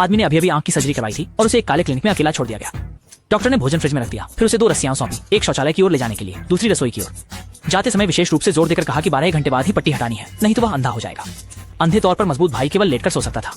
आदमी ने अभी अभी आंख की सर्जरी करवाई थी और उसे एक काले क्लिनिक में अकेला छोड़ दिया गया। डॉक्टर ने भोजन फ्रिज में रख दिया, फिर उसे 2 रस्सियां सौंपी, एक शौचालय की ओर ले जाने के लिए, दूसरी रसोई की ओर। जाते समय विशेष रूप से जोर देकर कहा कि 12 घंटे बाद ही पट्टी हटानी है, नहीं तो वह अंधा हो जाएगा। अंधे तौर पर मजबूत भाई केवल लेटकर सो सकता था।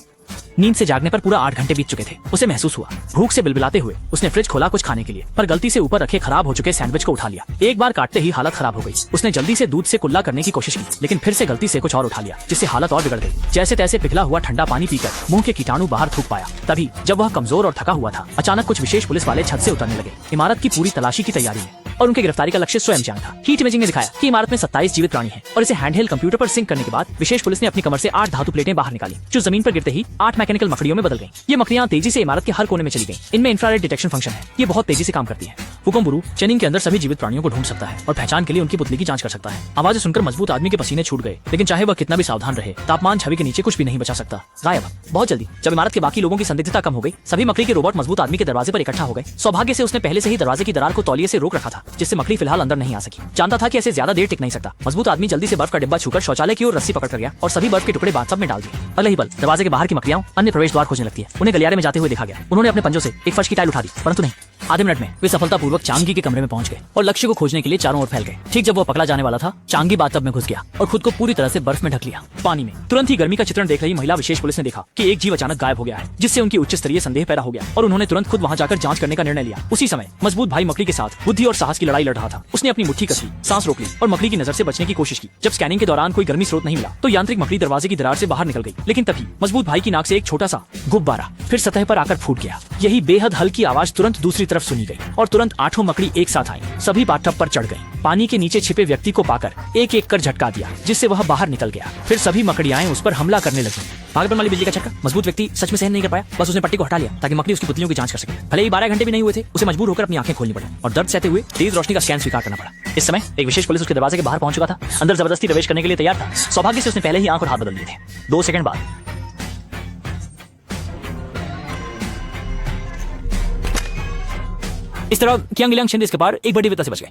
नींद से जागने पर पूरा 8 घंटे बीत चुके थे। उसे महसूस हुआ। भूख से बिलबिलाते हुए उसने फ्रिज खोला कुछ खाने के लिए, पर गलती से ऊपर रखे खराब हो चुके सैंडविच को उठा लिया। एक बार काटते ही हालत खराब हो गई। उसने जल्दी से दूध से कुल्ला करने की कोशिश की, लेकिन फिर से गलती से कुछ और उठा लिया, जिससे हालत और बिगड़ गई। जैसे तैसे पिघला हुआ ठंडा पानी पीकर मुंह के कीटाणु बाहर थूक पाया। तभी जब वह कमजोर और थका हुआ था, अचानक कुछ विशेष पुलिस वाले छत से उतरने लगे, इमारत की पूरी तलाशी की तैयारी में। और उनकी गिरफ्तारी का लक्ष्य स्वयं जान था। हीट इमेजिंग ने दिखाया कि इमारत में 27 जीवित प्राणी हैं और इसे हैंडहेल्ड कंप्यूटर पर सिंक करने के बाद विशेष पुलिस ने अपनी कमर से 8 धातु प्लेटें बाहर निकाली, जो जमीन पर गिरते ही 8 मैकेनिकल मकड़ियों में बदल गईं। ये मकड़ियां तेजी से इमारत के हर कोने में चली गईं। इनमें इंफ्रारेड डिटेक्शन फंक्शन है, ये बहुत तेजी से काम करती है। हुकुमबुरु चेनिंग के अंदर सभी जीवित प्राणियों को ढूंढ सकता है और पहचान के लिए उनकी पुतली की जांच कर सकता है। आवाज़ सुनकर मजबूत आदमी के पसीने छूट गए, लेकिन चाहे वह कितना भी सावधान रहे, तापमान छवि के नीचे कुछ भी नहीं बचा सकता। गायब। बहुत जल्दी जब इमारत के बाकी लोगों की संदिग्धता कम हो गई, सभी मकड़ी के रोबोट मजबूत आदमी के दरवाजे पर इकट्ठा हो गए। सौभाग्य से उसने पहले से ही दरवाजे की दरार को तौलिए से रोक रखा था, जिससे मकड़ी फिलहाल अंदर नहीं आ सकी। जानता था कि ऐसे ज्यादा देर टिक नहीं सकता। मजबूत आदमी जल्दी से बर्फ का डिब्बा छूकर शौचालय की ओर रस्सी पकड़ कर गया और सभी बर्फ के टुकड़े बाथटब में डाल दिए। अगले ही पल दरवाजे के बाहर की मकड़ियां अन्य प्रवेश द्वार खोजने लगती है। उन्हें गलियारे में जाते हुए देखा गया। उन्होंने अपने पंजों से एक फर्श की टाइल उठा दी, परंतु नहीं। आधे मिनट में वे सफलतापूर्वक चांगी के कमरे में पहुंच गए और लक्ष्य को खोजने के लिए चारों ओर फैल गए। ठीक जब वो पकड़ा जाने वाला था, चांगी बाथटब में घुस गया और खुद को पूरी तरह से बर्फ में ढक लिया। पानी में तुरंत ही गर्मी का चित्रण देख रही महिला विशेष पुलिस ने देखा कि एक जीव अचानक गायब हो गया है, जिससे उनकी उच्च स्तरीय संदेह पैदा हो गया और उन्होंने तुरंत खुद वहां जाकर जांच करने का निर्णय लिया। उसी समय मजबूत भाई मकड़ी के साथ बुद्धि और साहस की लड़ाई लड़ रहा था। उसने अपनी मुट्ठी कस ली, सांस रोक ली और मकड़ी की नजर से बचने की कोशिश की। जब स्कैनिंग के दौरान कोई गर्मी स्रोत नहीं मिला, तो यांत्रिक मकड़ी दरवाजे की दरार से बाहर निकल गई। लेकिन तभी मजबूत भाई की नाक से एक छोटा सा गुब्बारा फिर सतह पर आकर फूट गया। यही बेहद हल्की आवाज तुरंत दूसरी तरफ सुनी गई और तुरंत 8 मकड़ी एक साथ आई। सभी बाथटब पर चढ़ गई। पानी के नीचे छिपे व्यक्ति को पाकर एक एक कर झटका दिया, जिससे वह बाहर निकल गया। फिर सभी मकड़ियाएं उस पर हमला करने लगी। भागने वाली बिजली का झटका मजबूत व्यक्ति सच में सहन नहीं कर पाया। बस उसने पट्टी को हटा लिया ताकि मकड़ी उसकी पुतलियों की जांच कर सके। भले ही 12 घंटे भी नहीं हुए थे, उसे मजबूर होकर अपनी आंखें खोलनी पड़ी और दर्द सहते हुए तेज रोशनी का स्कैन स्वीकार करना पड़ा। इस समय एक विशेष पुलिस उसके दरवाजे के बाहर पहुंच चुका था। अंदर जबरदस्ती प्रवेश करने के लिए तैयार था। सौभाग्य से उसने पहले ही आंख और हाथ बदल लिए थे। 2 सेकंड बाद इस तरह कियांग इलियांग शिंदे इसके पार एक बड़ी विपदा से बच गए।